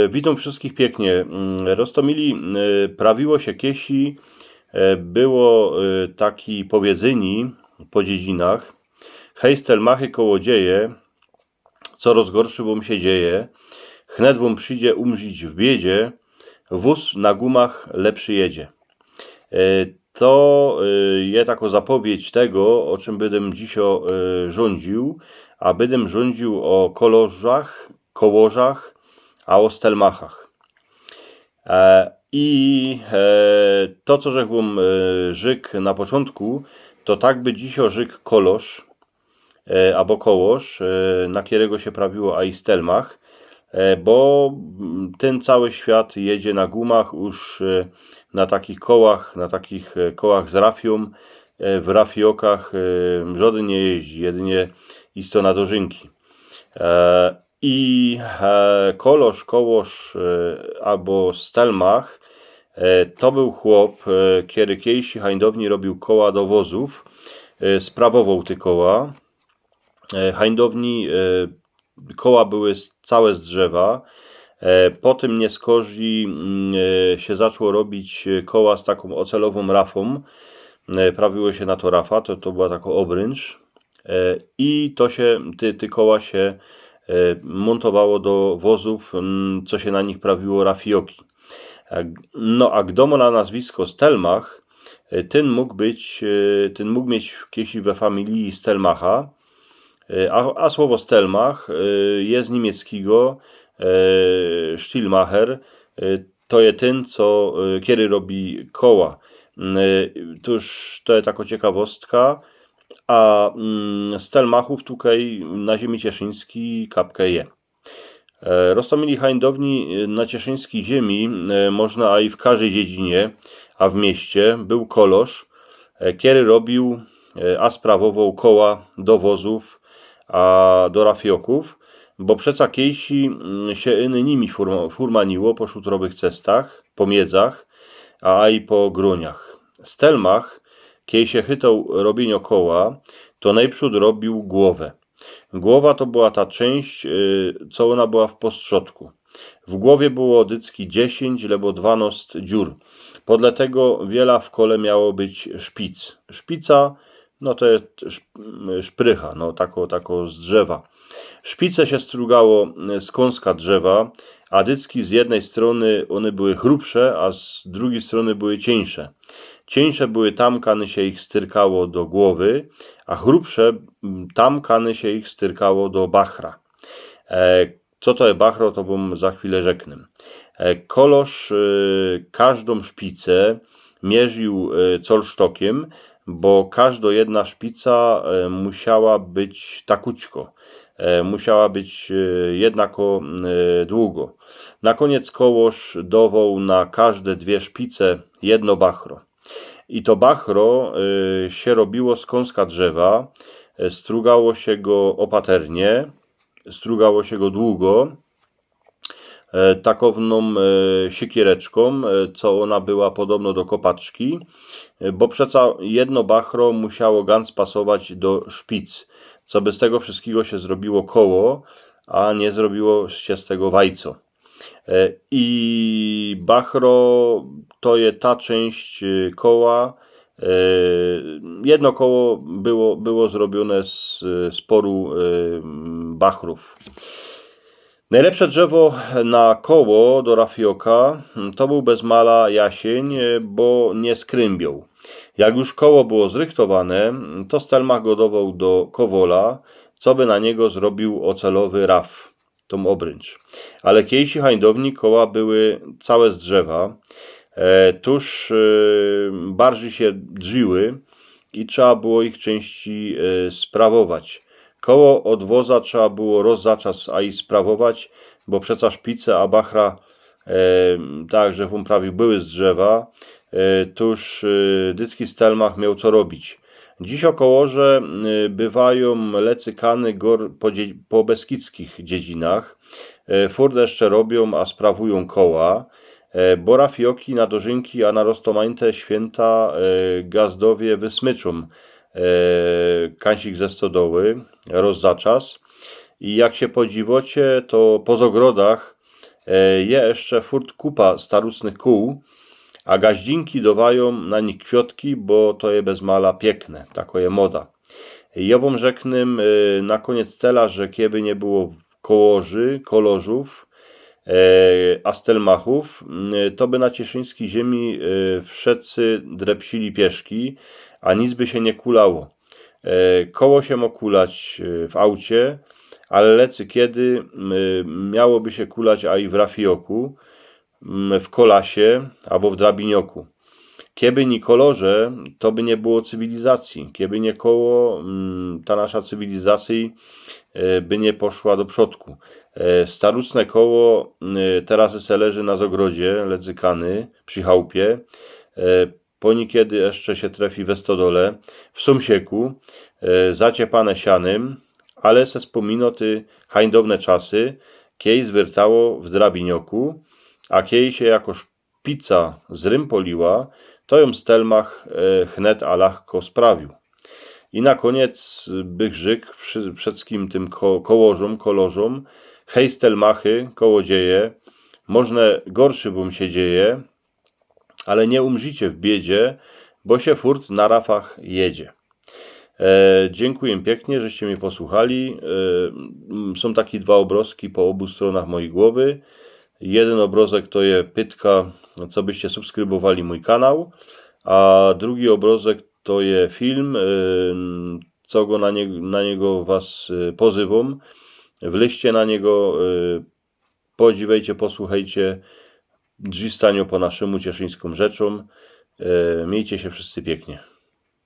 Witam wszystkich pięknie. Roztomili, prawiło się kiesi, było taki powiedzeni po dziedzinach: hej stelmachy kołodzieje, co rozgorszy wam się dzieje, chnet wam przyjdzie umrzyć w biedzie, wóz na gumach lepszy jedzie. To jest taka zapowiedź tego, o czym będę dzisiaj rządził, a będę rządził o kolożach, kołożach, a o stelmachach. I to, co rzekłem żyk na początku, to tak by dzisiaj żyk kolosz albo kołosz, na którego się prawiło a i stelmach, bo ten cały świat jedzie na gumach, już na takich kołach z rafią. W rafiokach żaden nie jeździ, jedynie isto na dożynki. I kolosz, kołosz albo stelmach to był chłop, który kiedyś hańdowni robił koła do wozów, sprawował te koła. Hańdowni koła były całe z drzewa. Po tym nie skorzy się zaczęło robić koła z taką ocelową rafą. Prawiło się na to rafa, to była taka obręcz. I to się, te koła się montowało do wozów, co się na nich prawiło rafioki. No a gdomo na nazwisko Stelmach, ten mógł mieć kiedyś we familii Stelmacha, a słowo Stelmach jest z niemieckiego Stilmacher, to jest ten, co kiedy robi koła. To jest taka ciekawostka, a Stelmachów tutaj na ziemi cieszyńskiej kapkę je. Roztomili hańdowni na cieszyńskiej ziemi można, a i w każdej dziedzinie, a w mieście był kolosz, który robił, a sprawował koła do wozów, a do rafioków, bo przeca kiejsi się innymi furmaniło po szutrowych cestach, po miedzach, a i po gruniach. Stelmach, kiedy się chytał robienia koła, to najprzód robił głowę. Głowa to była ta część, co ona była w postrzodku. W głowie było dycki 10 lebo 12 dziur. Podle tego wiele w kole miało być szpic. Szpica, no to jest szprycha, no tako z drzewa. Szpice się strugało z kąska drzewa, a dycki z jednej strony one były chrupsze, a z drugiej strony były cieńsze. Cieńsze były tam, kany się ich styrkało do głowy, a chrupsze tam, kany się ich styrkało do bachra. Co to jest bachro, to wam za chwilę rzeknę. Kolosz każdą szpicę mierzył colsztokiem, bo każda jedna szpica musiała być takućko. Musiała być jednako długo. Na koniec kołosz dawał na każde dwie szpice jedno bachro. I to bachro się robiło z kąska drzewa, strugało się go opaternie, strugało się go długo, takowną siekiereczką, co ona była podobno do kopaczki, bo przeca jedno bachro musiało ganz pasować do szpic, co by z tego wszystkiego się zrobiło koło, a nie zrobiło się z tego wajco. I bachro to jest ta część koła. Jedno koło było zrobione z sporu bachrów. Najlepsze drzewo na koło do rafioka to był bez mala jasień, bo nie skrymbiał. Jak już koło było zrychtowane, to Stelmach godował do kowola, co by na niego zrobił ocelowy raf, tą obręcz. Ale kiejsi hańdowni koła były całe z drzewa, tuż bardziej się drziły i trzeba było ich części sprawować. Koło od woza trzeba było rozzaczas, a i sprawować, bo przeca szpice, a bachra, tak, że prawił, były z drzewa, tuż dycki Stelmach miał co robić. Dziś okołoże bywają lecykany gór po beskidzkich dziedzinach. Furde jeszcze robią, a sprawują koła, bo rafioki na dożynki, a na roztomańte święta gazdowie wysmyczą kańsik ze stodoły, rozzaczas. I jak się podziwocie, to po zogrodach Je jeszcze furt kupa starucnych kół, a gaździnki dowają na nich kwiotki, bo to je bez mala piękne, tako je moda. Jobom rzeknym na koniec tela, że kieby nie było kolorzów, a stelmachów, to by na cieszyńskiej ziemi wszyscy drepsili pieszki, a nic by się nie kulało. Koło się mo kulać w aucie, ale lecy kiedy miałoby się kulać a i w rafioku, w kolasie albo w drabinioku. Kieby nie kolorze, to by nie było cywilizacji. Kieby nie koło, ta nasza cywilizacja by nie poszła do przodku. Starucne koło teraz se leży na zogrodzie, ledzykany, przy chałupie. Po niekiedy jeszcze się trefi we stodole, w sąsieku, zaciepane sianym, ale se wspomino ty hańdowne czasy, kiej zwiertało w drabinioku, a kiej się jako szpica z rym poliła, to ją stelmach chnet a lachko sprawił. I na koniec bych żyk wszystkim tym kolorzom, hej stelmachy, kołodzieje, można gorszy bum się dzieje, ale nie umrzycie w biedzie, bo się furt na rafach jedzie. Dziękuję pięknie, żeście mnie posłuchali. Są takie dwa obrazki po obu stronach mojej głowy. Jeden obrazek to je pytka, co byście subskrybowali mój kanał, a drugi obrazek to je film, co go na niego was pozywam. Wleźcie na niego, podziwiajcie, posłuchajcie, drzwi stanio po naszemu cieszyńską rzeczom. Miejcie się wszyscy pięknie.